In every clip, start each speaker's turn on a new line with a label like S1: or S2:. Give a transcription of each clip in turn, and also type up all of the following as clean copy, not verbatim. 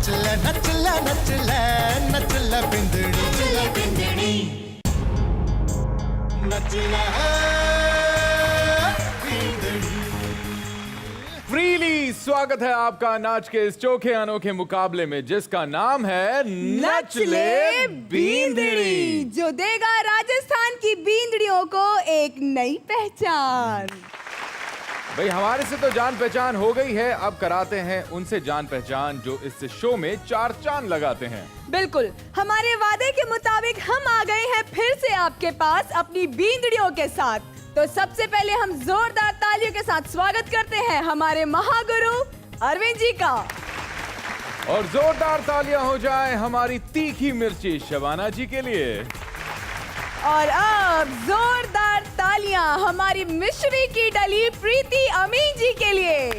S1: नचला नचला नचला नचला बिंदड़ी नचला बिंदड़ी नचला बिंदड़ी।
S2: Freely स्वागत है आपका नाच के इस चोखे अनोखे मुकाबले में जिसका नाम है
S3: नच ले बींदड़ी, जो देगा राजस्थान की बींदड़ियों को एक नई पहचान।
S2: भाई हमारे से तो जान पहचान हो गई है, अब कराते हैं उनसे जान पहचान जो इस शो में चार चांद लगाते हैं।
S3: बिल्कुल, हमारे वादे के मुताबिक हम आ गए हैं फिर से आपके पास अपनी बींदड़ियों के साथ। तो सबसे पहले हम जोरदार तालियों के साथ स्वागत करते हैं हमारे महागुरु अरविंद जी का।
S2: और जोरदार तालियां हो जाए हमारी तीखी मिर्ची शबाना जी के लिए।
S3: और अब जोरदार तालियां हमारी मिश्री की डली प्रीति अमीन जी के लिए।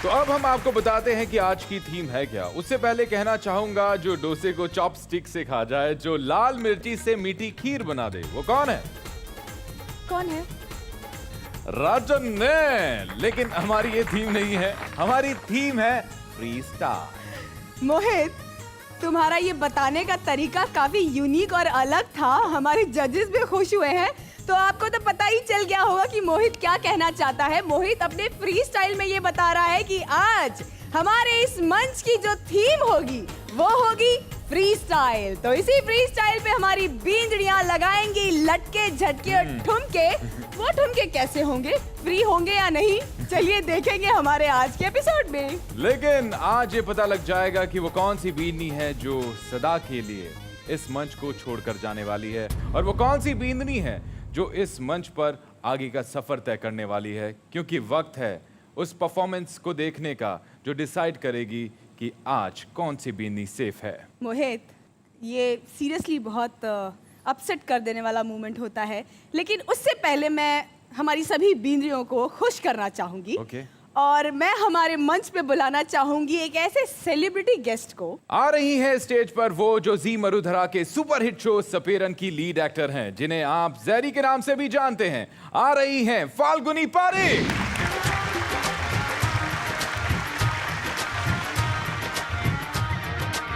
S2: तो अब हम आपको बताते हैं कि आज की थीम है क्या। उससे पहले कहना चाहूंगा जो डोसे को चॉपस्टिक से खा जाए, जो लाल मिर्ची से मीठी खीर बना दे, वो कौन है?
S3: कौन है?
S2: राजन ने। लेकिन हमारी ये थीम नहीं है, हमारी थीम है फ्री स्टाइल।
S3: मोहित, तुम्हारा ये बताने का तरीका काफी यूनिक और अलग था। हमारे जजेस भी खुश हुए हैं। तो आपको तो पता ही चल गया होगा कि मोहित क्या कहना चाहता है। मोहित अपने फ्री स्टाइल में ये बता रहा है कि आज हमारे इस मंच की जो थीम होगी वो होगी फ्री स्टाइल। तो इसी फ्री स्टाइल पे हमारी बींदड़ियां लगाएंगी लटके झटके और ठुमके। वो ठुमके कैसे होंगे, फ्री होंगे या नहीं, चलिए देखेंगे हमारे आज के एपिसोड में।
S2: लेकिन आज ये पता लग जाएगा कि वो कौन सी बींदनी है जो सदा के लिए इस मंच को छोड़कर जाने वाली है, और वो कौन सी बींदनी है जो इस मंच पर आगे का सफर तय करने वाली है। क्योंकि वक्त है उस परफॉर्मेंस को देखने का जो डिसाइड करेगी कि आज कौन सी बींदनी सेफ है।
S3: मोहित, ये सीरियसली बहुत अपसेट कर देने वाला मोमेंट होता है, लेकिन उससे पहले मैं हमारी सभी बींदड़ियों को खुश करना चाहूंगी। और मैं हमारे मंच पे बुलाना चाहूंगी एक ऐसे सेलिब्रिटी गेस्ट को।
S2: आ रही है स्टेज पर वो जो जी मरुधरा के सुपरहिट शो सपेरन की लीड एक्टर हैं, जिन्हें आप जैरी के नाम से भी जानते हैं। आ रही हैं फाल्गुनी पारेख।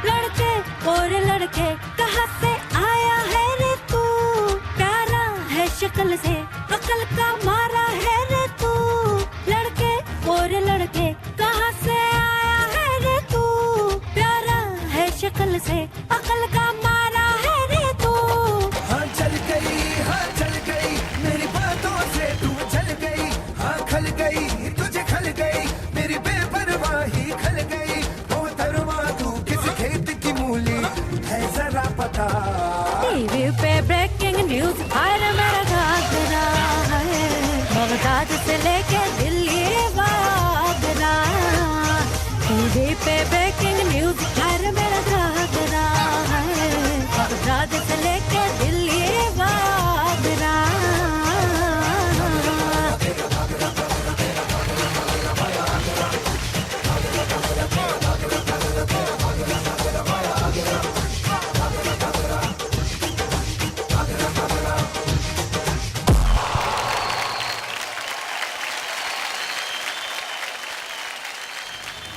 S4: लड़के और लड़के कहाँ से आया है रे तू, प्यारा है शक्ल से अकल का मारा है रे तू। लड़के और लड़के कहाँ से आया है रे तू, प्यारा है शक्ल से अकल का मारा है रे तू।
S1: हाँ चल गई मेरी बातों से तू चल गई। हाँ खल गई तुझे खल गई मेरी बेपरवाही खल गई। मोहतरमा तू किस खेत की मूली है जरा पता।
S4: टीवी पे ब्रेकिंग न्यूज हर मेरा घाघरा है, बगदाद से लेके दिल्ली वागरा। टीवी पे ब्रेकिंग न्यूज हर मेरा घाघरा है, बगदाद से लेके दिल्ली वागरा।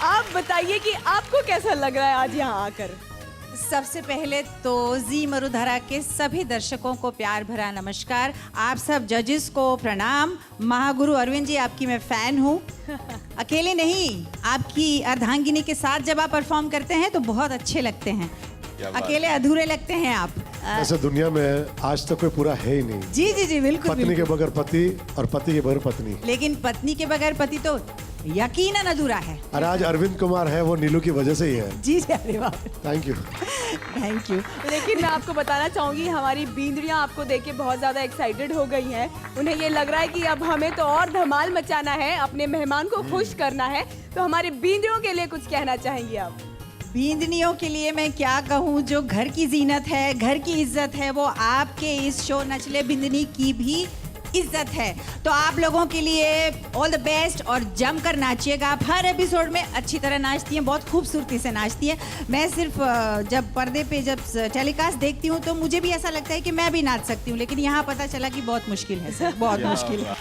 S3: आप बताइए कि आपको कैसा लग रहा है आज यहाँ आकर।
S5: सबसे पहले तो जी मरुधरा के सभी दर्शकों को प्यार भरा नमस्कार। आप सब जजेस को प्रणाम। महागुरु अरविंद जी, आपकी मैं फैन हूँ। अकेले नहीं, आपकी अर्धांगिनी के साथ जब आप परफॉर्म करते हैं तो बहुत अच्छे लगते हैं, अकेले अधूरे लगते हैं आप।
S6: ऐसे दुनिया में आज तक कोई पूरा है ही नहीं।
S5: जी जी जी बिल्कुल।
S6: पत्नी के बगैर पति और पति के बगैर पत्नी। लेकिन
S5: पत्नी के बगैर पति तो यकीनन अधूरा है।
S6: और आज अरविंद कुमार है वो नीलू की वजह से ही है।
S5: जी जी, अरे वाह,
S6: थैंक यू
S5: थैंक यू।
S3: लेकिन मैं आपको बताना चाहूंगी हमारी बींदड़ियां आपको देख के बहुत ज्यादा एक्साइटेड हो गई हैं। उन्हें ये लग रहा है कि अब हमें तो और धमाल मचाना है, अपने मेहमान को खुश करना है। तो हमारे बींदड़ियों के लिए कुछ कहना चाहेंगी आप?
S5: बींदनियों के लिए मैं क्या कहूँ, जो घर की जीनत है, घर की इज्जत है, वो आपके इस शो नचले बिंदनी की भी इज्जत है। तो आप लोगों के लिए ऑल द बेस्ट और जमकर नाचिएगा। आप हर एपिसोड में अच्छी तरह नाचती हैं, बहुत खूबसूरती से नाचती हैं। मैं सिर्फ जब पर्दे पे जब टेलीकास्ट देखती हूँ तो मुझे भी ऐसा लगता है कि मैं भी नाच सकती हूँ, लेकिन यहाँ पता चला कि बहुत मुश्किल है सर, बहुत मुश्किल है।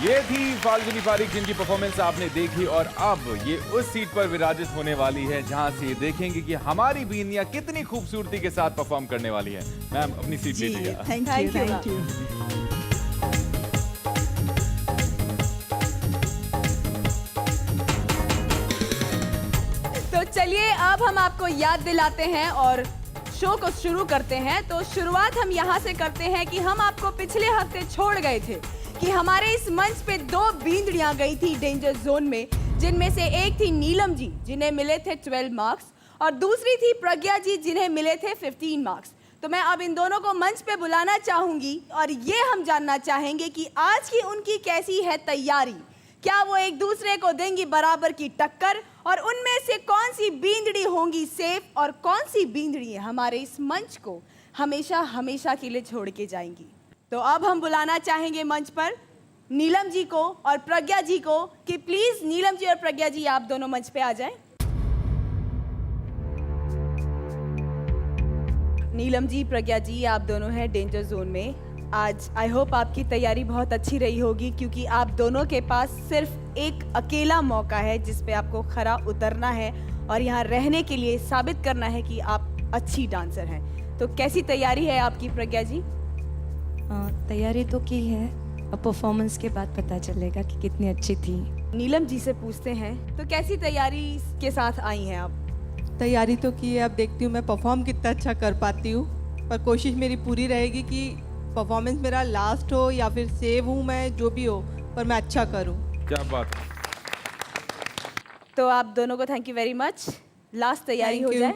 S2: ये थी फाल्गुनी पारीक जिनकी परफॉर्मेंस आपने देखी और अब ये उस सीट पर विराजित होने वाली है जहां से देखेंगे कि हमारी बीनियां कितनी खूबसूरती के साथ परफॉर्म करने वाली है। मैम अपनी सीट लीजिएगा।
S5: Thank you.
S3: तो चलिए अब हम आपको याद दिलाते हैं और शो को शुरू करते हैं। तो शुरुआत हम यहाँ से करते हैं कि हम आपको पिछले हफ्ते छोड़ गए थे कि हमारे इस मंच पे 2 बींदड़ियां गई थी डेंजर जोन में, जिनमें से एक थी नीलम जी जिन्हें मिले थे 12 मार्क्स और दूसरी थी प्रज्ञा जी जिन्हें मिले थे 15 मार्क्स। तो मैं अब इन दोनों को मंच पे बुलाना चाहूंगी और ये हम जानना चाहेंगे कि आज की उनकी कैसी है तैयारी। क्या वो एक दूसरे को देंगी बराबर की टक्कर और उनमें से कौन सी बींदड़ी होंगी सेफ और कौन सी बींदड़ी हमारे इस मंच को हमेशा हमेशा के लिए छोड़ के जाएंगी। तो अब हम बुलाना चाहेंगे मंच पर नीलम जी को और प्रज्ञा जी को कि प्लीज नीलम जी और प्रज्ञा जी आप दोनों मंच पे आ जाएं। नीलम जी, प्रज्ञा जी, आप दोनों हैं डेंजर जोन में। आज आई होप आपकी तैयारी बहुत अच्छी रही होगी क्योंकि आप दोनों के पास सिर्फ एक अकेला मौका है जिस पे आपको खरा उतरना है और यहाँ रहने के लिए साबित करना है कि आप अच्छी डांसर हैं। तो कैसी तैयारी है आपकी प्रज्ञा जी?
S7: तैयारी तो की है, अब परफॉर्मेंस के बाद पता चलेगा कि कितनी अच्छी थी।
S3: नीलम जी से पूछते हैं तो कैसी तैयारी के साथ आई हैं आप?
S8: तैयारी तो की है, अब देखती हूँ मैं परफॉर्म कितना अच्छा कर पाती हूँ, पर कोशिश मेरी पूरी रहेगी कि परफॉर्मेंस मेरा लास्ट हो या फिर सेव हूँ मैं, जो भी हो, पर मैं अच्छा करूँ।
S2: क्या बात है।
S3: तो आप दोनों को thank you very much. Last तैयारी हो जाए।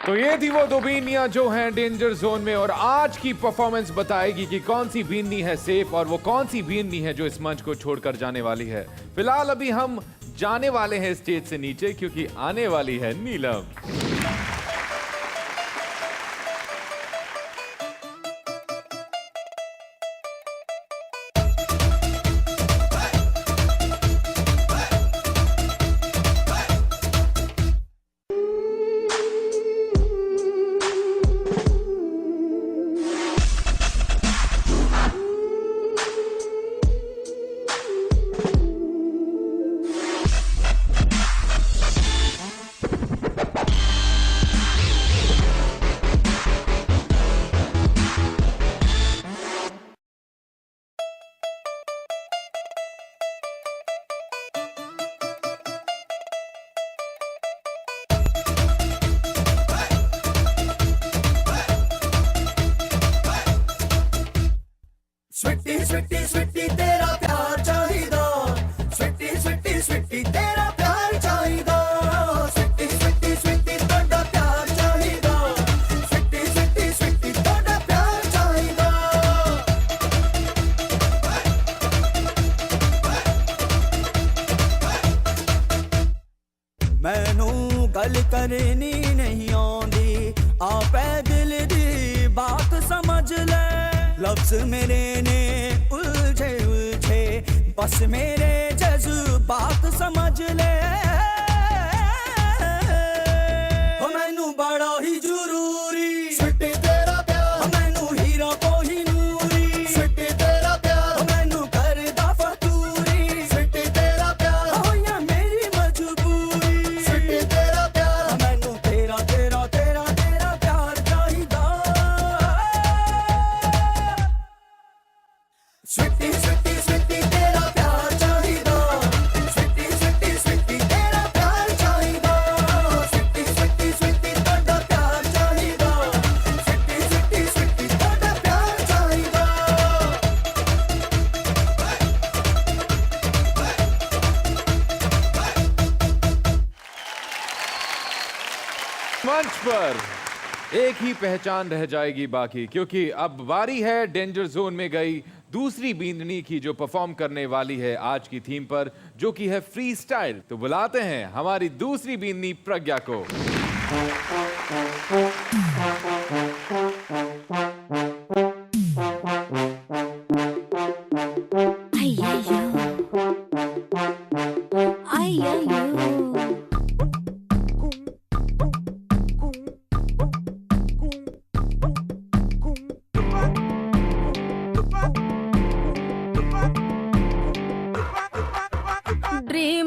S2: तो ये थी वो 2 बीनियां जो हैं डेंजर जोन में और आज की परफॉर्मेंस बताएगी कि कौन सी बीनी है सेफ और वो कौन सी बीनी है जो इस मंच को छोड़कर जाने वाली है। फिलहाल अभी हम जाने वाले हैं स्टेज से नीचे क्योंकि आने वाली है नीलम।
S1: स्वीटी स्वीटी स्वीटी तेरा प्यार चाहिदा, स्वीटी स्वीटी स्वीटी तेरा प्यार चाहिदा, स्वीटी स्वीटी स्वीटी तोड़ा प्यार चाहिदा, स्वीटी स्वीटी स्वीटी तोड़ा प्यार चाहिदा। मैनू गल करनी नहीं आंदी, आपे दिल दी बात समझ ले, लफ्ज मेरे ने उलझे उलझे, बस मेरे जज्बात समझ ले। हो मैनू बड़ा ही जरूरी स्वीटी तेरा प्यार, हो मैनू हीरा को ही नूरी स्वीटी तेरा प्यार, हो मैनू करदा फतूरी स्वीटी तेरा प्यार, हो या मेरी मजबूरी स्वीटी तेरा प्यार, हो मैनू तेरा तेरा तेरा तेरा प्यार चाहिदा। स्वीटी स्वीटी स्वीटी तेरा प्यार चाहिदा, स्वीटी स्वीटी स्वीटी तेरा प्यार चाहिदा, स्वीटी स्वीटी स्वीटी तोड़ा प्यार चाहिदा, स्वीटी स्वीटी स्वीटी तोड़ा प्यार चाहिदा।
S2: मंच पर एक ही पहचान रह जाएगी बाकी क्योंकि अब बारी है डेंजर जोन में गई दूसरी बींदनी की जो परफॉर्म करने वाली है आज की थीम पर जो कि है फ्री स्टाइल। तो बुलाते हैं हमारी दूसरी बींदनी प्रज्ञा को।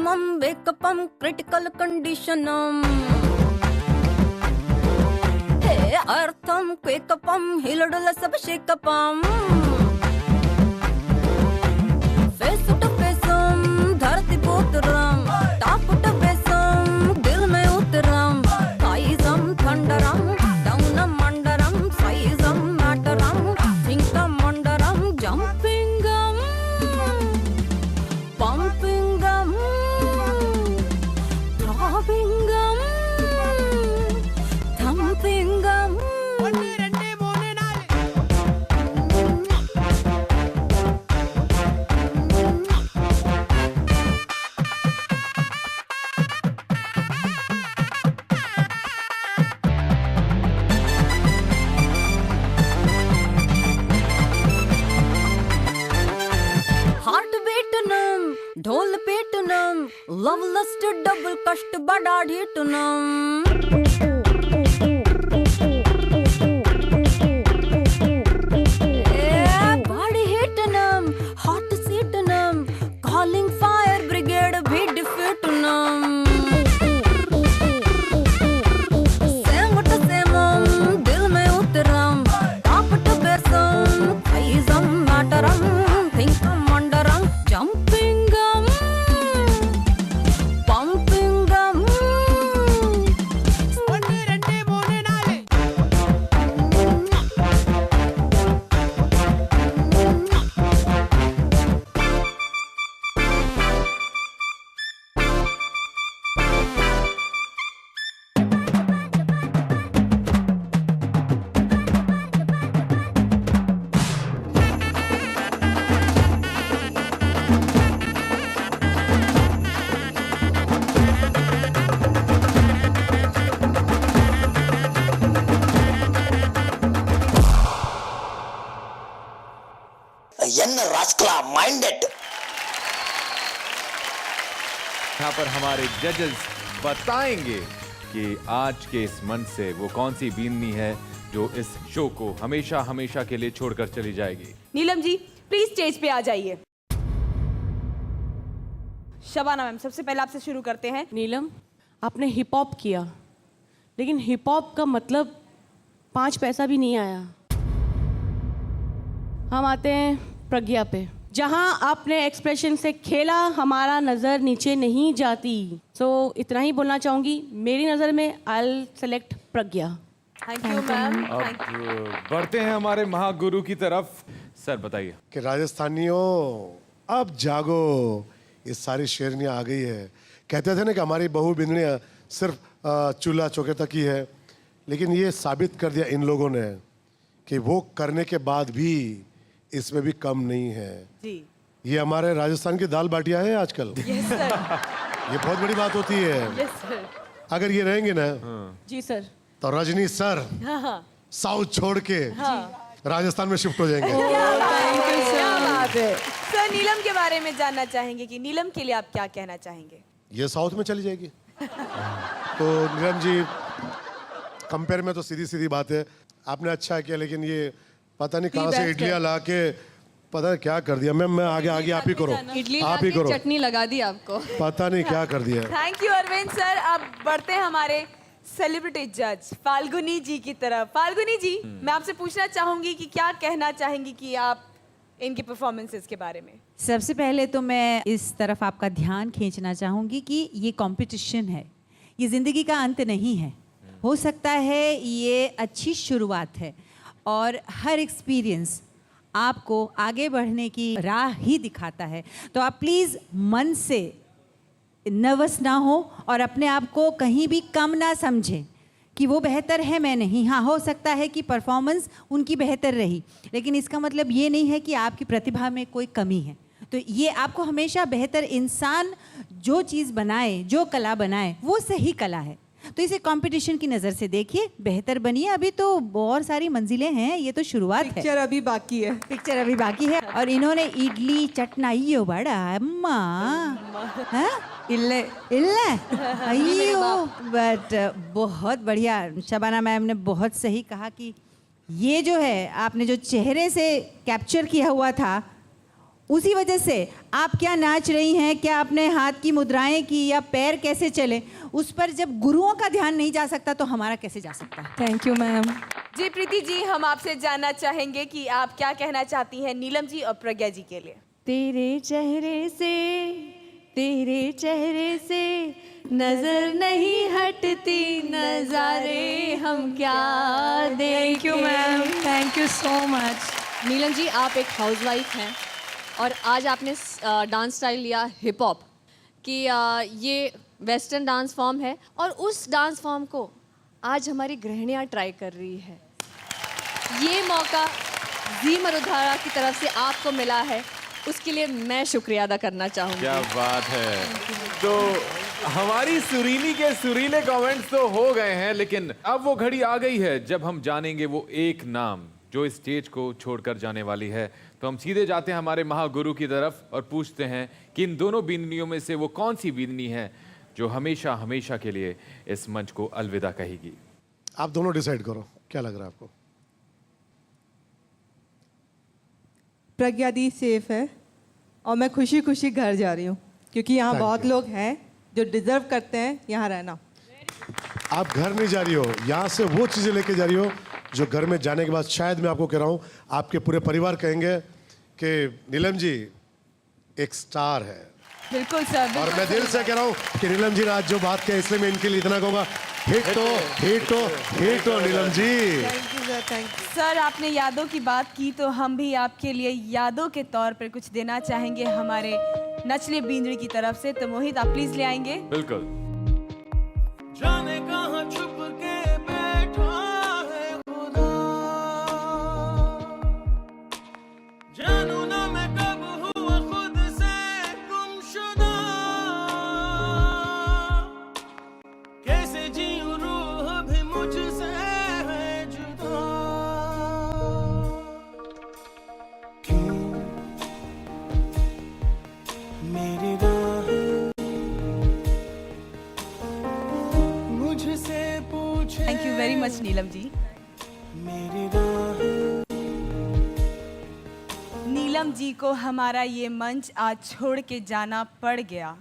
S4: Maximum wake up, critical condition. Hey, earthum, quake up, hilodula sab shake up. Face to face, dharti pe utram, top to base, dil mein utram. Kaisam thunderam, downam mandaram, sizeam matteram, thinkam mandaram, jumpingam, pumpingam, throbbingam, thumpingam. Heart बीटनम ढोल पीटनम love lust double कष्ट बड़ा ढीटनम body हिटनम hot सीटनम calling fire brigade भी डिफीटनम सेम टू सेमम दिल में उतरम टॉप टू बेसम काइजम मैटरम थिंकम वंडरम जंपिंगम पंपिंगम
S9: என்ன ராஸ்கலா மைண்டட்
S2: यहाँ पर हमारे जजेस बताएंगे कि आज के इस मंच से वो कौन सी बीननी है जो इस शो को हमेशा हमेशा के लिए छोड़कर चली जाएगी।
S3: नीलम जी प्लीज स्टेज पे आ जाइए। शबाना मैम सबसे पहले आपसे शुरू करते हैं।
S10: नीलम, आपने हिप हॉप किया, लेकिन हिप हॉप का मतलब 5 पैसा भी नहीं आया। हम आते हैं प्रज्ञा पे, जहाँ आपने एक्सप्रेशन से खेला, हमारा नज़र नीचे नहीं जाती। सो इतना ही बोलना चाहूँगी, मेरी नज़र में I select Pragya.
S3: Thank you ma'am.
S2: अब बढ़ते हैं हमारे महागुरु की तरफ। सर बताइए
S6: कि राजस्थानियों अब जागो, ये सारी शेरनियाँ आ गई है। कहते थे ना कि हमारी बहू बिंदनियाँ सिर्फ चूल्हा चौके तक ही है, लेकिन ये साबित कर दिया इन लोगों ने कि वो करने के बाद भी इसमें भी कम नहीं है
S3: जी।
S6: ये हमारे राजस्थान की दाल बाटियां हैं आजकल।
S3: Yes sir.
S6: ये बहुत बड़ी बात होती है।
S3: Yes sir.
S6: अगर ये रहेंगे ना
S10: जी सर,
S6: तो रजनी सर साउथ छोड़ के राजस्थान में शिफ्ट हो जाएंगे।
S3: क्या बात है। सर नीलम के बारे में जानना चाहेंगे कि नीलम के लिए आप क्या कहना चाहेंगे।
S6: ये साउथ में चली जाएगी। तो नीलम जी कंपेयर में तो सीधी सीधी बात है, आपने अच्छा किया, लेकिन ये पता नहीं कहाँ से इडलियाँ ला के पता नहीं क्या कर दिया। मैं आगे आप ही करो, आप ही करो।
S3: चटनी लगा दी आपको,
S6: पता नहीं क्या कर दिया।
S3: Thank you Arvind sir. अब बढ़ते हैं हमारे सेलिब्रिटी जज फाल्गुनी जी की तरफ। फाल्गुनी जी, मैं आपसे पूछना चाहूंगी कि क्या कहना चाहेंगी कि आप इनकी परफॉर्मेंसेस के बारे में।
S5: सबसे पहले तो मैं इस तरफ आपका ध्यान खींचना चाहूँगी कि ये कंपटीशन है, ये ज़िंदगी का अंत नहीं है। हो सकता है ये अच्छी शुरुआत है और हर एक्सपीरियंस आपको आगे बढ़ने की राह ही दिखाता है। तो आप प्लीज़ मन से नर्वस ना हो और अपने आप को कहीं भी कम ना समझें कि वो बेहतर है मैं नहीं। हाँ, हो सकता है कि परफॉर्मेंस उनकी बेहतर रही, लेकिन इसका मतलब ये नहीं है कि आपकी प्रतिभा में कोई कमी है। तो ये आपको हमेशा बेहतर इंसान जो चीज़ बनाए, जो कला बनाए, वो सही कला है। तो इसे कंपटीशन की नज़र से देखिए, बेहतर बनिए। अभी तो बहुत सारी मंजिलें हैं, ये तो शुरुआत है।
S8: पिक्चर अभी बाकी है।
S5: पिक्चर अभी बाकी है। और इन्होंने इडली चटना इयो बड़ा अम्मा इल्ले इल्ले अयो, बट बहुत बढ़िया। शबाना मैम ने बहुत सही कहा कि ये जो है आपने जो चेहरे से कैप्चर किया हुआ था उसी वजह से आप क्या नाच रही हैं, क्या अपने हाथ की मुद्राएं की या पैर कैसे चले, उस पर जब गुरुओं का ध्यान नहीं जा सकता तो हमारा कैसे जा सकता है।
S7: Thank you ma'am.
S3: जी प्रीति जी, हम आपसे जानना चाहेंगे कि आप क्या कहना चाहती हैं नीलम जी और प्रज्ञा जी के लिए।
S7: तेरे चेहरे से नजर नहीं हटती, नजारे हम क्या देखें। Thank you ma'am, thank you so much.
S11: Neelam ji, आप एक हाउसवाइफ हैं और आज आपने डांस स्टाइल लिया हिप हॉप कि ये वेस्टर्न डांस फॉर्म है और उस डांस फॉर्म को आज हमारी गृहिणियाँ ट्राई कर रही है। ये मौका जी मरुधारा की तरफ से आपको मिला है, उसके लिए मैं शुक्रिया अदा करना चाहूँगी।
S2: क्या बात है। तो हमारी सुरीली के सुरीले कमेंट्स तो हो गए हैं, लेकिन अब वो घड़ी आ गई है जब हम जानेंगे वो एक नाम जो इस स्टेज को छोड़कर जाने वाली है। तो हम सीधे जाते हैं हमारे महागुरु की तरफ और पूछते हैं कि इन दोनों बींदनियों में से वो कौन सी बींदनी है जो हमेशा हमेशा के लिए इस मंच को अलविदा कहेगी।
S6: आप दोनों डिसाइड करो, क्या लग रहा है आपको।
S8: प्रज्ञा दी सेफ है और मैं खुशी खुशी घर जा रही हूँ क्योंकि यहाँ
S6: Thank
S8: बहुत
S6: you.
S8: लोग हैं जो डिजर्व करते हैं यहाँ रहना।
S6: आप घर नहीं जा रही हो, यहाँ से वो चीजें लेके जा रही हो जो घर में जाने के बाद शायद मैं आपको कह रहा हूँ आपके पूरे परिवार कहेंगे कि नीलम जी एक स्टार है।
S3: बिल्कुल सर,
S6: और मैं दिल से कह रहा हूँ कि नीलम जी ने आज जो बात कही इसलिए मैं इनके लिए इतना कहूँगा, हिट हो Neelam ji.
S8: Thank you sir, thank you.
S3: Sir आपने यादों की बात की तो हम भी आपके लिए यादों के तौर पर कुछ देना चाहेंगे हमारे नचले बींदड़ी की तरफ से। तो मोहित आप प्लीज ले आएंगे।
S2: बिल्कुल।
S1: जाने कहाँ छुप के बैठा है खुदा, जानू ना मैं कब हुआ खुद से गुमशुदा, कैसे जीऊं रूह भी मुझसे है जुदा, क्यों मेरी राहें मुझसे पूछे,
S3: thank you very much Neelam जी।
S1: मेरी राहें
S3: नीलम जी को हमारा ये मंच आज छोड़ के जाना पड़ गया।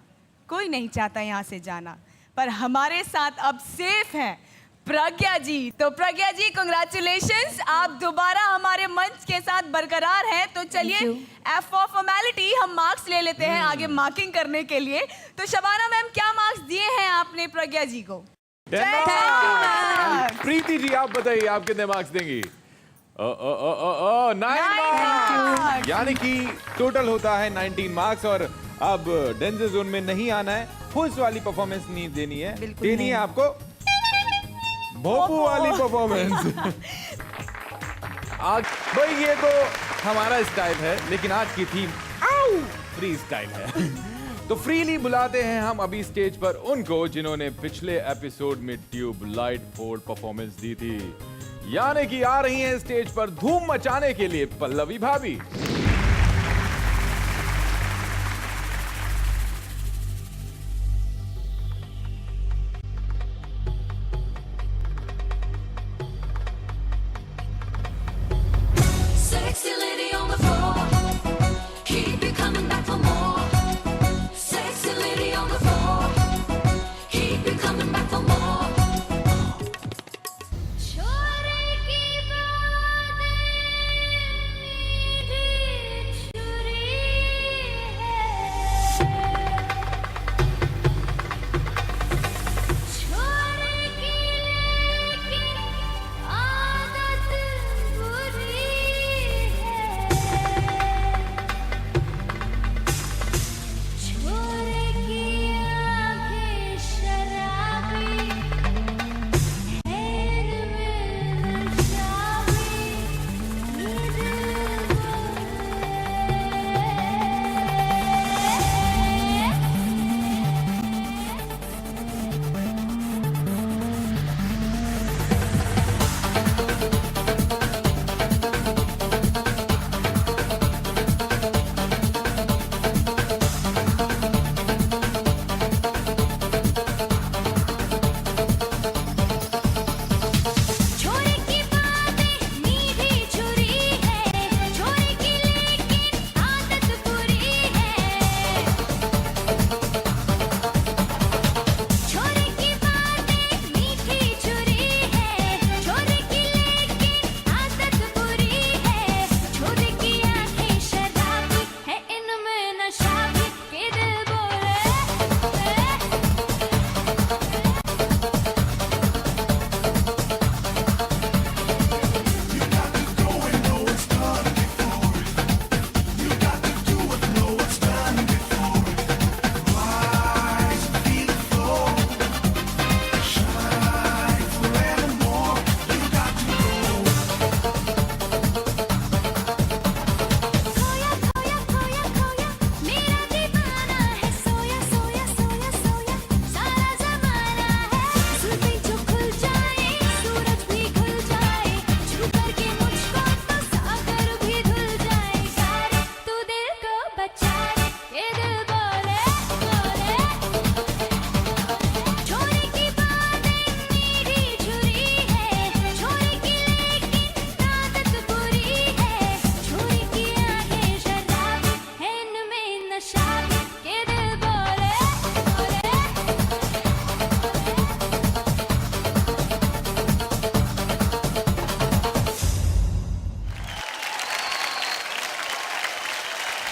S3: कोई नहीं चाहता यहाँ से जाना, पर हमारे साथ अब सेफ हैं प्रज्ञा जी। तो प्रज्ञा जी कांग्रेचुलेशंस, आप दोबारा हमारे मंच के साथ बरकरार हैं। तो चलिए एफ फॉर फॉर्मेलिटी हम मार्क्स ले लेते हैं आगे मार्किंग करने के लिए। तो शबाना मैम क्या मार्क्स दिए हैं आपने प्रज्ञा जी को?
S2: प्रीति जी आप बताइए आप कितने मार्क्स देंगी? 9 मार्क्स, यानी कि टोटल होता है 19 मार्क्स। और अब डेंजर जोन में नहीं आना है, फुल्स वाली परफॉर्मेंस नहीं देनी है, देनी है आपको भोपू वाली परफॉर्मेंस। आज भाई ये तो हमारा स्टाइल है, लेकिन आज की थीम फ्री स्टाइल है। तो फ्रीली बुलाते हैं हम अभी स्टेज पर उनको जिन्होंने पिछले एपिसोड में ट्यूबलाइट फोर्ड परफॉर्मेंस दी थी, यानी कि आ रही हैं स्टेज पर धूम मचाने के लिए पल्लवी भाभी।
S4: Sexy lady on the floor, keep it coming back for more. Sexy lady on the floor, keep it coming back for more. छोरे की बातें मीठी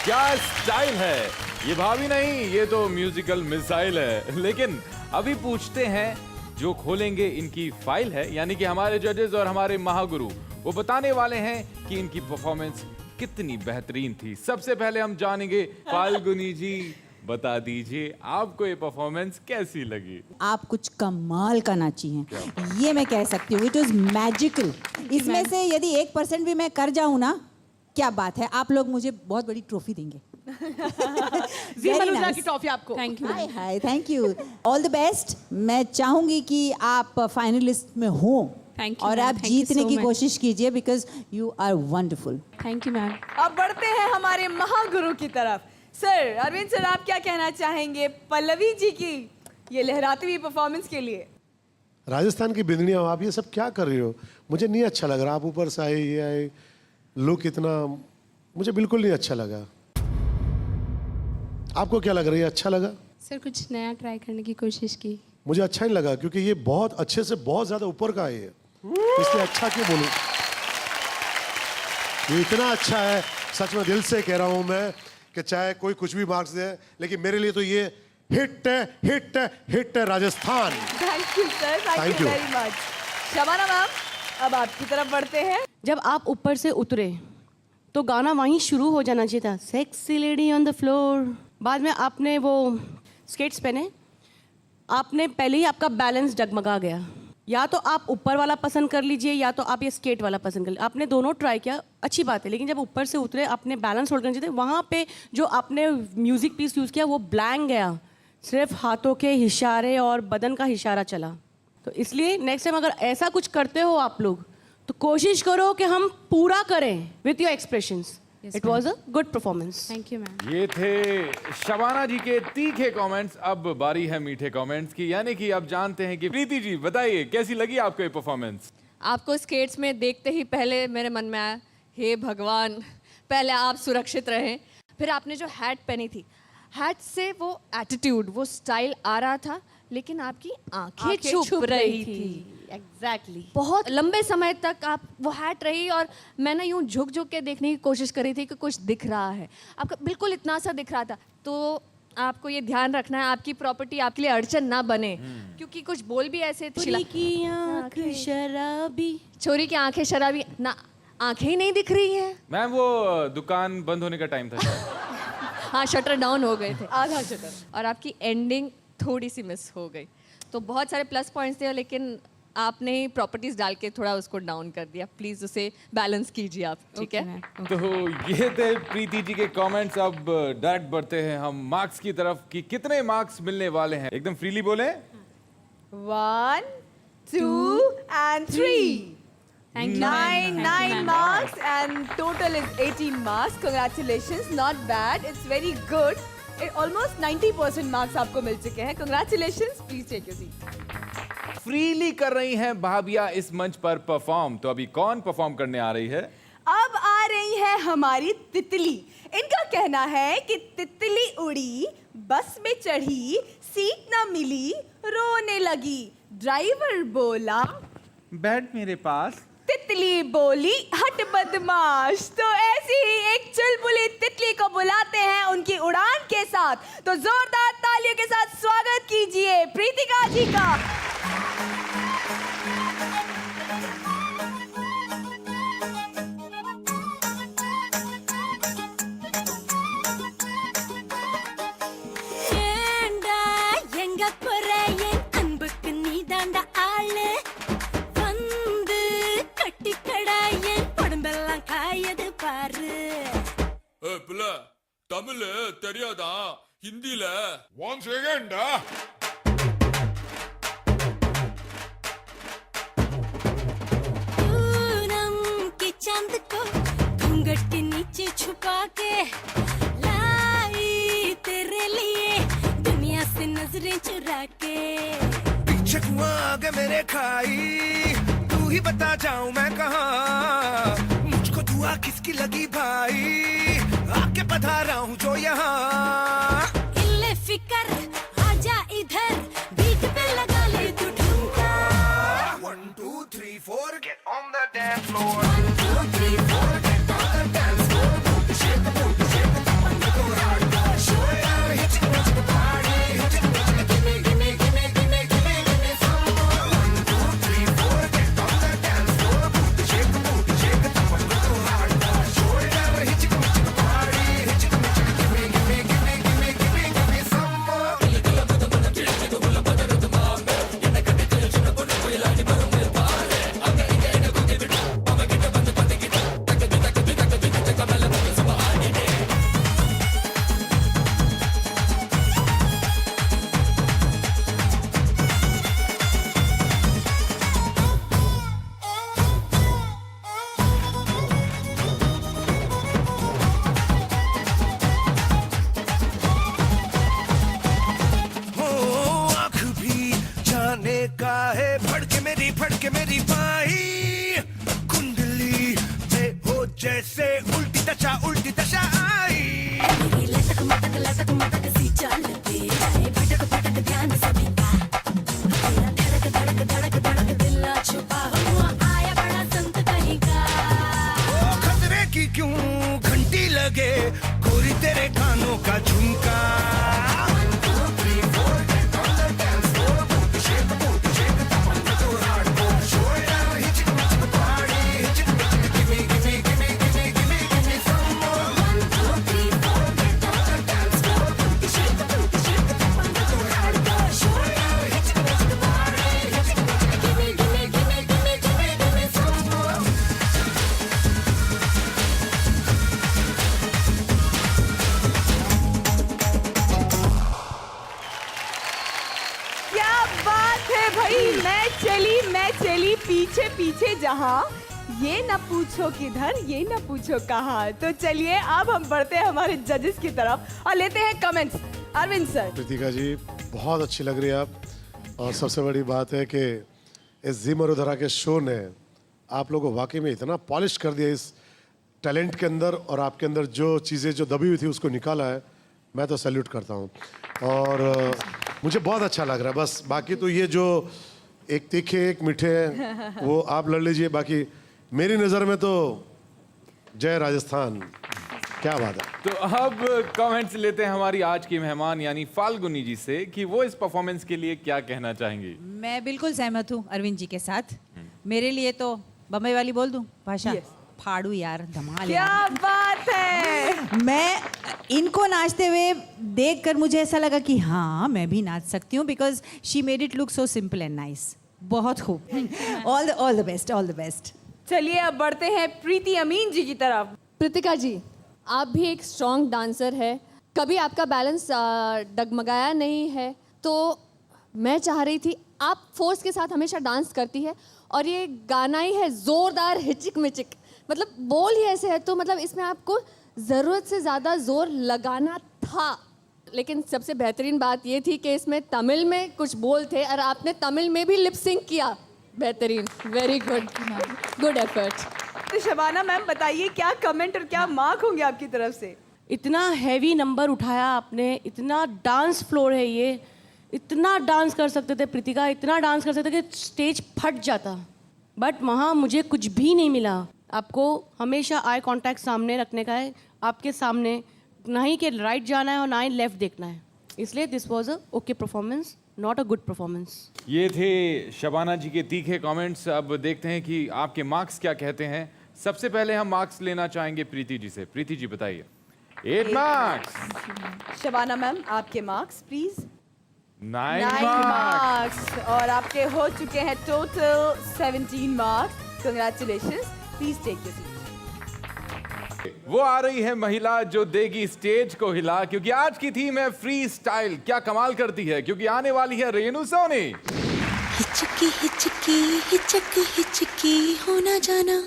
S2: क्या स्टाइल है। ये भाभी नहीं, ये तो म्यूजिकल मिसाइल है। लेकिन अभी पूछते हैं जो खोलेंगे इनकी फाइल है, यानी कि हमारे जजेस और हमारे महागुरु, वो बताने वाले हैं कि इनकी परफॉर्मेंस कितनी बेहतरीन थी। सबसे पहले हम जानेंगे फाल्गुनी जी, बता दीजिए आपको ये परफॉर्मेंस कैसी लगी।
S5: आप कुछ कमाल का नाची हैं, ये मैं कह सकती हूँ। It was magical. इसमें से यदि 1% भी मैं कर जाऊँ ना, क्या बात है, आप लोग मुझे बहुत बड़ी ट्रॉफी देंगे।
S10: जी मनुजा की ट्रॉफी आपको।
S7: Thank you.
S5: Hi hi, thank you, all the best. मैं चाहूंगी कि आप फाइनलिस्ट में हो
S7: Thank you,
S5: और
S7: ma'am.
S5: आप
S7: Thank you
S5: जीतने
S7: so
S5: की
S7: much.
S5: कोशिश कीजिए, because you are wonderful.
S7: Thank you ma'am.
S3: अब बढ़ते हैं हमारे महागुरु की तरफ। सर, अरविंद सर, आप क्या कहना चाहेंगे पल्लवी जी की ये लहराती हुई परफॉर्मेंस के लिए?
S6: राजस्थान की बिंदनियाँ, आप ये सब क्या कर रही हो? मुझे नहीं अच्छा लग रहा। आप ऊपर से आए, ये आए, लुक इतना मुझे बिल्कुल नहीं अच्छा लगा। आपको क्या लग रहा है? अच्छा लगा?
S7: सर कुछ नया ट्राई करने की कोशिश की।
S6: मुझे अच्छा नहीं लगा, क्योंकि ये बहुत अच्छे से बहुत ज्यादा ऊपर का है, इसलिए अच्छा क्यों बोलूं? ये इतना अच्छा है, सच में दिल से कह रहा हूं मैं, कि चाहे कोई कुछ भी मार्क्स दे, लेकिन मेरे लिए तो ये हिट है, हिट है, हिट है Rajasthan.
S3: Thank you sir, thank
S6: Thank
S3: you
S6: you.
S3: Very much. Shabana ma'am, अब आपकी तरफ बढ़ते हैं।
S10: जब आप ऊपर से उतरे तो गाना वहीं शुरू हो जाना चाहिए था, sexy lady on the floor. बाद में आपने वो स्केट्स पहने, आपने पहले ही आपका बैलेंस डगमगा गया। या तो आप ऊपर वाला पसंद कर लीजिए, या तो आप ये स्केट वाला पसंद कर लीजिए। आपने दोनों ट्राई किया, अच्छी बात है, लेकिन जब ऊपर से उतरे आपने बैलेंस होल्ड करना चाहिए। वहाँ पे जो आपने म्यूजिक पीस यूज़ किया वो ब्लैंक गया, सिर्फ हाथों के इशारे और बदन का इशारा चला। तो इसलिए नेक्स्ट टाइम अगर ऐसा कुछ करते हो आप लोग, तो कोशिश करो कि हम पूरा करें with your expressions. It was a good performance.
S7: Thank you ma'am.
S2: ये थे शबाना जी के तीखे कमेंट्स। अब बारी है मीठे कमेंट्स की, यानी कि अब जानते हैं कि प्रीति जी बताइए कैसी लगी आपको ये परफॉर्मेंस।
S11: आपको स्केट्स में देखते ही पहले मेरे मन में आया, हे भगवान, पहले आप सुरक्षित रहें। फिर आपने जो हैट पहनी थी, हैट से वो एटीट्यूड, वो स्टाइल आ रहा था, लेकिन आपकी आंखें छुप रही थी।
S10: एग्जैक्टली।
S11: बहुत लंबे समय तक आप वो हैट रही, और मैं ना यूं झुक झुक के देखने की कोशिश कर रही थी कि कुछ दिख रहा है। आपका बिल्कुल इतना सा दिख रहा था। तो आपको ये ध्यान रखना है, आपकी प्रॉपर्टी आपके लिए अड़चन ना बने, क्योंकि कुछ बोल भी ऐसे थे,
S10: छोरी की आँख शराबी,
S11: छोरी की आंखें शराबी, ना आंखें ही नहीं दिख रही हैं।
S2: मैम वो दुकान बंद होने का टाइम था शायद।
S11: हाँ, शटर डाउन हो गए थे,
S3: आधा शटर।
S11: और आपकी एंडिंग थोड़ी सी मिस हो गई। तो बहुत सारे प्लस पॉइंट्स थे, लेकिन आपने प्रॉपर्टीज डाल के थोड़ा उसको डाउन कर दिया। प्लीज उसे बैलेंस कीजिए आप, ठीक है?
S2: तो ये थे प्रीति जी के कमेंट्स। अब डायरेक्ट बढ़ते हैं हम मार्क्स की तरफ कि कितने मार्क्स मिलने वाले हैं। एकदम फ्रीली बोले।
S3: 1, 2 and 3.
S7: Thank you,
S3: Nine
S7: ma'am. Thank you, ma'am.
S3: marks and total is 18 marks. Congratulations, not bad. It's very good. Almost 90% marks आपको मिल चुके हैं. Congratulations. Please take your seat.
S2: Freely कर रही हैं भाभिया इस मंच पर परफॉर्म। तो अभी कौन परफॉर्म करने आ रही है?
S3: अब आ रही है हमारी तितली। इनका कहना है कि तितली उड़ी, बस में चढ़ी, सीट ना मिली, रोने लगी। ड्राइवर बोला,
S2: बैठ मेरे पास।
S3: तितली बोली, हट बदमाश। तो ऐसी ही एक चुलबुली तितली को बुलाते हैं उनकी उड़ान के साथ। तो जोरदार तालियों के साथ स्वागत कीजिए प्रीतिका जी का।
S4: ஏண்டா எங்க போற என் அன்புக்கு நீதாண்டா ஆளு வந்து கட்டிக்கடா என் உடம்பெல்லாம் காயது பாரு
S12: பிள்ளை தமிழ் தெரியாதா ஹிந்தில ஒன் செகண்டா
S4: पूनम की चांद को घूंघट के नीचे छुपा के लाई तेरे लिए दुनिया से नजरें चुरा के
S1: पीछे कुआं आगे मेरे खाई, तू ही बता जाऊं मैं कहाँ। मुझको दुआ किसकी लगी भाई, आके पधारा हूँ जो यहाँ।
S4: इल्ले फिकर आजा इधर बीट पे लगा ले तू ठुमका
S1: 1, 2, 3, 4 get on the dance floor।
S4: 1 2 3 4 get on the dance floor shake the booty shake the
S1: गोरी तेरे गानों का झुमका
S3: मैं चली पीछे पीछे जहाँ, ये न पूछो किधर, ये न पूछो कहाँ। तो चलिए अब हम बढ़ते हैं हमारे जजेस की तरफ और लेते हैं कमेंट्स। अरविंद सर।
S6: कृतिका जी बहुत अच्छी लग रही है आप, और सबसे बड़ी बात है कि इस जी मरुधरा के शो ने आप लोगों को वाकई में इतना पॉलिश कर दिया इस टैलेंट के अंदर, और आपके अंदर जो चीज़ें जो दबी हुई थी उसको निकाला है। मैं तो सैल्यूट करता हूँ और मुझे बहुत अच्छा लग रहा है। बस बाकी तो ये जो एक तीखे एक मीठे वो आप लड़ लीजिए, बाकी मेरी नज़र में तो जय राजस्थान। क्या बात है।
S2: तो अब कमेंट्स लेते हैं हमारी आज की मेहमान यानी फाल्गुनी जी से कि वो इस परफॉर्मेंस के लिए क्या कहना चाहेंगी।
S5: मैं बिल्कुल सहमत हूँ अरविंद जी के साथ। मेरे लिए तो बम्बई वाली बोल दूँ भाषा, फाड़ू यार, धमाल।
S3: क्या बात है।
S5: मैं इनको नाचते हुए देखकर मुझे ऐसा लगा कि हाँ मैं भी नाच सकती हूँ, because she made it look so simple and nice. बहुत खूब। All the best, all the best.
S3: चलिए अब बढ़ते हैं प्रीति अमीन जी की तरफ।
S11: प्रीतिका जी, आप भी एक स्ट्रॉन्ग डांसर है, कभी आपका बैलेंस डगमगाया नहीं है, तो मैं चाह रही थी, आप फोर्स के साथ हमेशा डांस करती है और ये गाना ही है जोरदार हिचिक मिचिक, मतलब बोल ही ऐसे है, तो मतलब इसमें आपको ज़रूरत से ज़्यादा जोर लगाना था। लेकिन सबसे बेहतरीन बात ये थी कि इसमें तमिल में कुछ बोल थे और आपने तमिल में भी लिप सिंक किया। बेहतरीन, वेरी गुड, गुड एफर्ट।
S3: तो शबाना मैम बताइए क्या कमेंट और क्या मार्क होंगे आपकी तरफ से।
S10: इतना हैवी नंबर उठाया आपने, इतना डांस फ्लोर है ये, इतना डांस कर सकते थे प्रीतिका, इतना डांस कर सकते थे कि स्टेज फट जाता, बट वहाँ मुझे कुछ भी नहीं मिला। आपको हमेशा आई कांटेक्ट सामने रखने का है, आपके सामने, ना ही कि राइट जाना है और ना ही लेफ्ट देखना है, इसलिए this was a okay performance, not a good performance.
S2: ये थे शबाना जी के तीखे कमेंट्स। अब देखते हैं कि आपके मार्क्स क्या कहते हैं। सबसे पहले हम मार्क्स लेना चाहेंगे प्रीति जी से। प्रीति जी बताइए। 8 मार्क्स।
S3: शबाना मैम आपके मार्क्स प्लीज।
S2: 9
S3: मार्क्स। और आपके हो चुके हैं total 17 marks. Congratulations, please take your seat.
S2: वो आ रही है महिला जो देगी स्टेज को हिला, क्योंकि आज की थीम है फ्री स्टाइल। क्या कमाल करती है, क्योंकि आने वाली है रेनू सोनी।
S4: हिचकी हिचकी हिचक हिचकी होना जाना,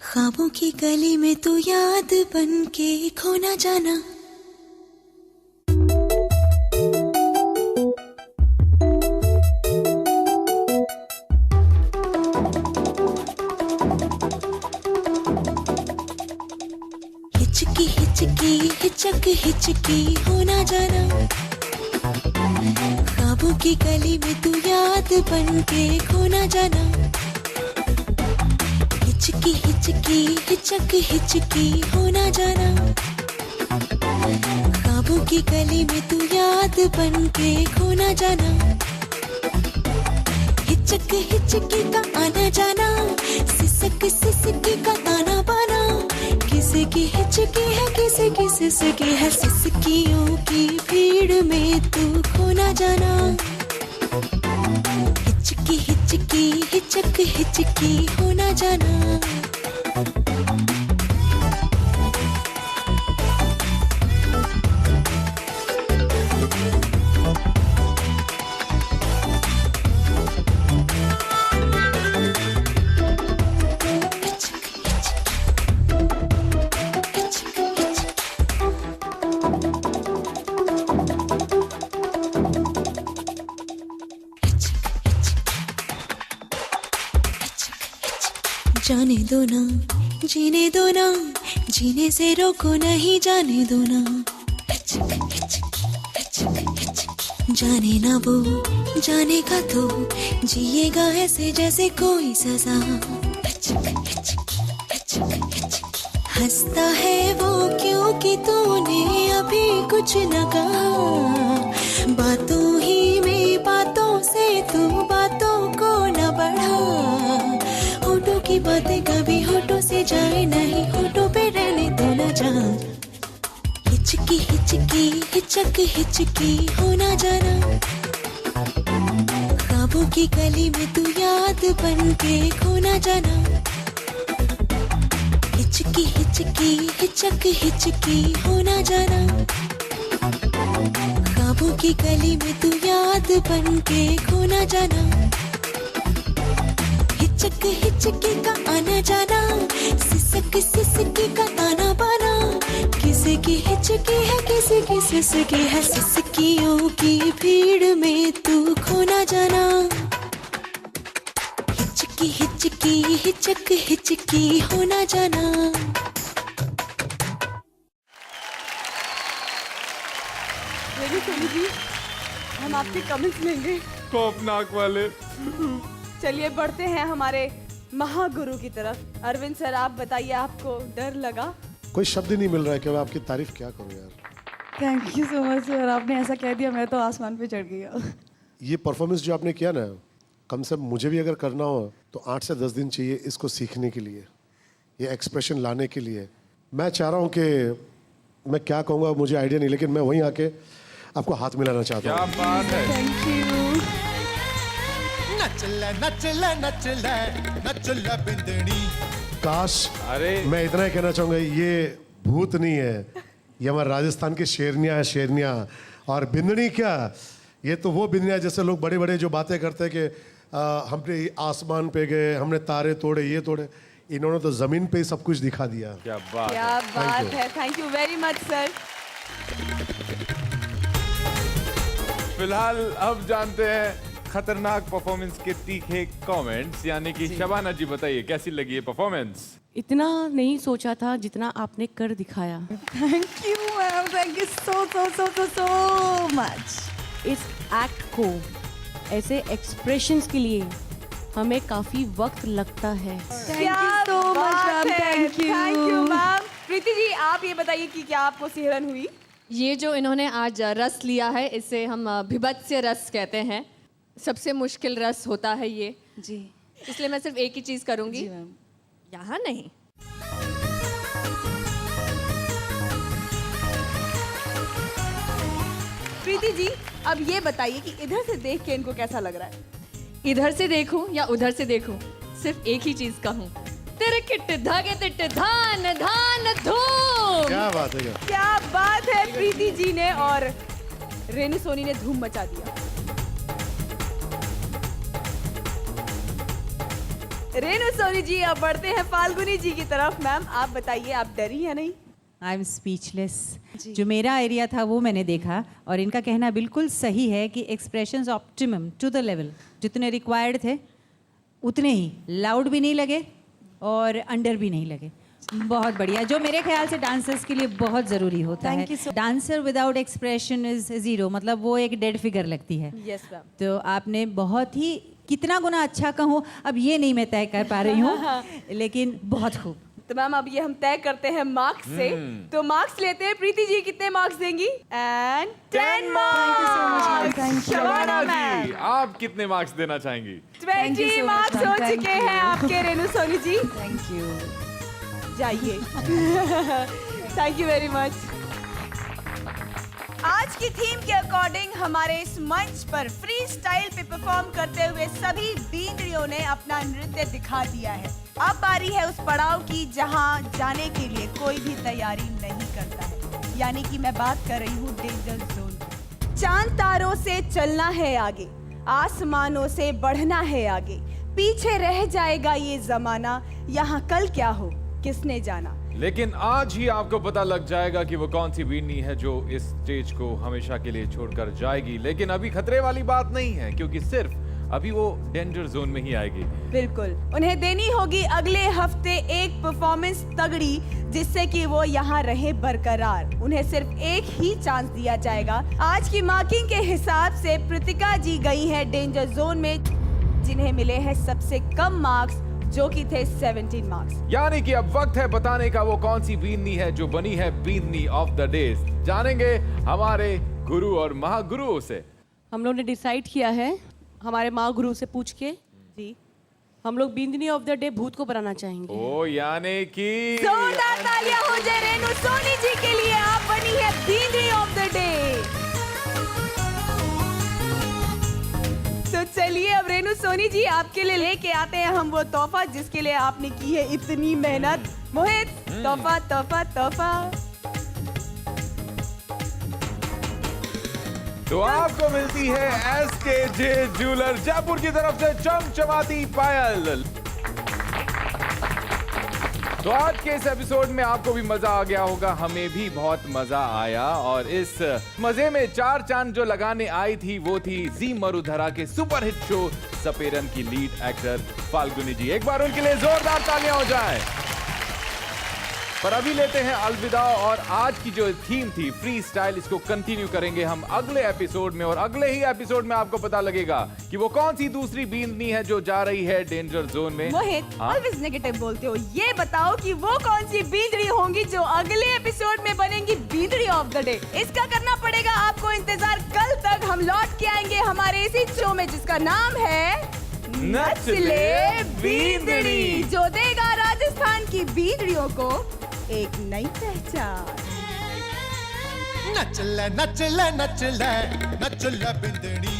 S4: ख्वाबों की गली में तू याद बन के खोना जाना। हिचकी हिचकी हिचक हिचकी होना जाना, ख्वाबों की गली में तू याद बन के खोना जाना। हिचकी हिचकी हिचक हिचकी होना जाना, ख्वाबों की गली में तू याद बन के खोना जाना। हिचक हिचकी का आना जाना, सिसक सिसकी का ताना बाना, किसी की हिचकी है किसी की सिसकी है, सिसकियों की भीड़ में तू खोना जाना। हिचकी हिचकी हिचक हिचकी होना जाना। जाने दो ना, जीने दो ना, जीने से रोको नहीं, जाने दो ना। जाने ना वो जाने का तो, जिएगा ऐसे जैसे कोई सजा। हंसता है वो क्योंकि तूने अभी कुछ न कहा, बातों ही में बातों से तू बातों को न बढ़ा, होठों की बातें कभी होठों से जाए नहीं, होठों पे रहने दो न जा, हिचकी हिचकी हिचक हिचकी हो ना जाना, ख्वाबों की गली में तू याद बन के खो ना जाना, हिचकी हिचकी हिचक हिचकी हो ना जाना, ख्वाबों की गली में तू याद बन के खो ना जाना, हिचक हिचकी का आना जाना, सिसक सिसकी का ताना बाना, किसी की हिचकी है किसी की सिसकी है, सिसकियों की भीड़ में तू खो ना जाना, हिचकी हिचकी हिचक हिचकी हो ना जाना।
S3: सोनी जी, हम आपके कमेंट्स लेंगे।
S2: खौफनाक वाले।
S3: चलिए बढ़ते हैं हमारे महागुरु की तरफ। अरविंद सर, आप बताइए, आपको डर लगा?
S6: कोई शब्द ही नहीं मिल रहा है कि मैं आपकी तारीफ क्या करूं यार।
S7: Thank you so much sir, आपने ऐसा कह दिया मैं तो आसमान पे चढ़ गया।
S6: ये परफॉर्मेंस जो आपने किया ना, कम से कम मुझे भी अगर करना हो तो 8 से 10 दिन चाहिए इसको सीखने के लिए, ये एक्सप्रेशन लाने के लिए। मैं चाह रहा हूँ कि मैं क्या कहूँगा मुझे आइडिया नहीं, लेकिन मैं वहीं आके आपको हाथ मिलाना चाहता हूँ।
S2: क्या बात है।
S7: Thank you.
S1: नचले नचले नचले नचले बिंदनी।
S6: काश
S2: अरे
S6: मैं इतना ही कहना चाहूँगा, ये भूत नहीं है, ये हमारे राजस्थान की शेरनियाँ है, शेरनियाँ। और बिंदनी क्या, ये तो वो बिंदनियाँ जैसे लोग बड़े बड़े जो बातें करते हैं कि हमने आसमान पे गए, हमने तारे तोड़े, ये तोड़े, इन्होंने तो जमीन पे ही सब कुछ दिखा दिया।
S2: क्या बात
S3: क्या बात है, thank you very much sir.
S2: फिलहाल अब जानते हैं खतरनाक परफॉर्मेंस के तीखे कमेंट्स, यानी कि शबाना जी बताइए कैसी लगी ये परफॉर्मेंस?
S10: इतना नहीं सोचा था जितना आपने कर दिखाया।
S7: Thank you ma'am, thank you so so so so so much.
S10: इस एक्ट को, ऐसे एक्सप्रेशंस के लिए हमें काफी वक्त लगता है।
S7: Thank you so much ma'am, thank you
S3: ma'am. Preeti ji, आप ये बताइए कि क्या आपको सिहरन हुई?
S11: ये जो इन्होंने आज रस लिया है, इसे हम भिभत्स्य रस कहते हैं। सबसे मुश्किल रस होता है ये
S7: जी,
S11: इसलिए मैं सिर्फ एक ही चीज करूंगी,
S7: जी मैम।
S11: यहाँ नहीं।
S3: प्रीति जी, अब ये बताइए कि इधर से देख के इनको कैसा लग रहा है?
S11: इधर से देखूं या उधर से देखूं, सिर्फ एक ही चीज कहूं, तेरे किट धागे तिट धान धान धूम।
S6: क्या बात है,
S3: क्या बात है प्रीति जी ने, और रेणु सोनी ने धूम मचा दिया। रेणु सोनी जी, अब बढ़ते हैं फाल्गुनी जी की तरफ। मैम आप बताइए, आप डरी या नहीं?
S5: I am speechless. जो मेरा एरिया था वो मैंने देखा, और इनका कहना बिल्कुल सही है कि expressions optimum to the level, जितने रिक्वायर्ड थे उतने ही, लाउड भी नहीं लगे और अंडर भी नहीं लगे। बहुत बढ़िया, जो मेरे ख्याल से डांसर्स के लिए बहुत ज़रूरी होता है। Dancer without expression is zero, मतलब वो एक डेड फिगर लगती है।
S3: Yes ma'am.
S5: तो आपने बहुत ही, कितना गुना अच्छा कहूँ अब ये नहीं मैं तय कर पा रही हूँ, लेकिन बहुत खूब।
S3: तो मैम अब ये हम तय करते हैं मार्क्स से। तो मार्क्स लेते हैं। प्रीति जी कितने मार्क्स देंगी? And 10 marks.
S2: शबाना जी, आप कितने मार्क्स देना चाहेंगी?
S3: 20 मार्क्स हो चुके हैं आपके रेणु सोनी जी।
S7: Thank you.
S3: जाइए। Thank you very much. आज की थीम के अकॉर्डिंग हमारे इस मंच पर फ्री स्टाइल पे परफॉर्म करते हुए सभी बींदड़ियों ने अपना नृत्य दिखा दिया है। अब बारी है उस पड़ाव की जहां जाने के लिए कोई भी तैयारी नहीं करता है, यानी कि मैं बात कर रही हूँ डेंजर जोन की। चांद तारों से चलना है आगे, आसमानों से बढ़ना है आगे, पीछे रह जाएगा ये जमाना, यहाँ कल क्या हो किसने जाना।
S2: लेकिन आज ही आपको पता लग जाएगा कि वो कौन सी बीनी है जो इस स्टेज को हमेशा के लिए छोड़कर जाएगी। लेकिन अभी खतरे वाली बात नहीं है, क्योंकि सिर्फ अभी वो डेंजर जोन में ही आएगी।
S3: बिल्कुल, उन्हें देनी होगी अगले हफ्ते एक परफॉर्मेंस तगड़ी, जिससे कि वो यहाँ रहे बरकरार। उन्हें सिर्फ एक ही चांस दिया जाएगा। आज की मार्किंग के हिसाब से कृतिका जी गई है डेंजर जोन में, जिन्हें मिले हैं सबसे कम मार्क्स जो कि थे 17 मार्क्स।
S2: यानी कि अब वक्त है बताने का वो कौन सी बींदनी है जो बनी है बींदनी ऑफ द डे। जानेंगे हमारे गुरु और महागुरुओं से।
S10: हम लोग ने डिसाइड किया है हमारे माँ गुरु से पूछ के
S3: जी,
S10: हम लोग बींदनी ऑफ द डे भूत को बनाना चाहेंगे।
S2: ओ यानी कि
S3: जोरदार तालियां हो जाए रेनू सोनी जी के लिए, आप बनी है बींदनी ऑफ द डे। तो चलिए अब रेनू सोनी जी आपके लिए लेके आते हैं हम वो तोहफा जिसके लिए आपने की है इतनी मेहनत। मोहित, तोहफा तोहफा तोहफा।
S2: तो आपको मिलती है SKJ ज्वेलर जयपुर की तरफ से चमचमाती पायल। तो आज के इस एपिसोड में आपको भी मजा आ गया होगा, हमें भी बहुत मजा आया। और इस मजे में चार चांद जो लगाने आई थी वो थी जी मरुधरा के सुपरहिट शो सपेरन की लीड एक्टर फाल्गुनी जी। एक बार उनके लिए जोरदार तालियां हो जाए। पर अभी लेते हैं अलविदा और आज की जो थीम थी फ्री स्टाइल, इसको कंटिन्यू करेंगे हम अगले एपिसोड में। और अगले ही एपिसोड में आपको पता लगेगा कि वो कौन सी दूसरी बींदनी है जो जा रही है डेंजर जोन में।
S3: मोहित, ऑलवेज नेगेटिव बोलते हो, ये बताओ कि वो कौन सी बींदनी होंगी जो अगले एपिसोड में बनेंगी बींदनी ऑफ द डे। इसका करना पड़ेगा आपको इंतजार। कल तक हम लौट के आएंगे हमारे इसी शो में जिसका नाम है
S2: नच ले बींदनी,
S3: जो देगा राजस्थान की बींदनियों को एक नई पहचान।
S1: नच ले नच ले नच ले नच ले बिंदनी